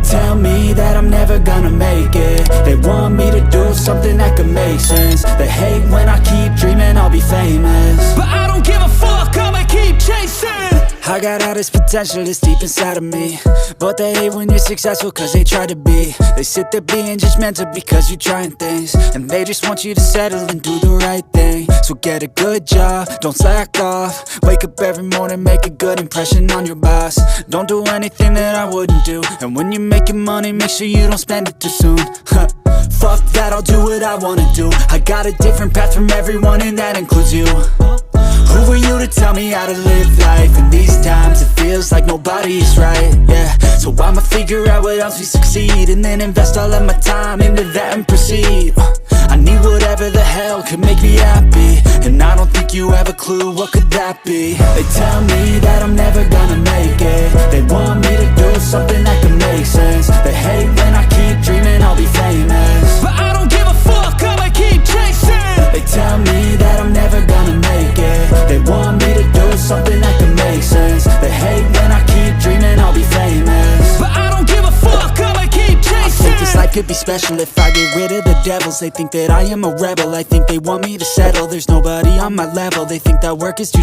tell me that I'm never gonna make it. They want me to do something that could make sense. They hate when I keep dreaming I'll be famous, but I don't give a fuck, I'ma keep chasing. I got all this potential that's deep inside of me, but they hate when you're successful cause they try to be. They sit there being judgmental because you're trying things, and they just want you to settle and do the right thing. So get a good job, don't slack off. Wake up every morning, make a good impression on your boss. Don't do anything that I wouldn't do, and when you're making money, make sure you don't spend it too soon. Fuck that, I'll do what I wanna do. I got a different path from everyone and that includes you. Who are you to tell me how to live life? In these times it feels like nobody's right, yeah. So I'ma figure out what else we succeed, and then invest all of my time into that and proceed. I need whatever the hell could make me happy, and I don't think you have a clue what could that be. They tell me that I'm never gonna make it. They want me to do something that could make sense. They hate when I keep dreaming I'll be famous, but I don't give a fuck, I'ma keep chasing. They tell me that I'm never gonna make it. They want me to do something that can make sense. They hate when I keep dreaming I'll be famous, but I don't give a fuck, I'ma keep chasing. I think this life could be special if I get rid of the devils. They think that I am a rebel, I think they want me to settle. There's nobody on my level, they think that work is too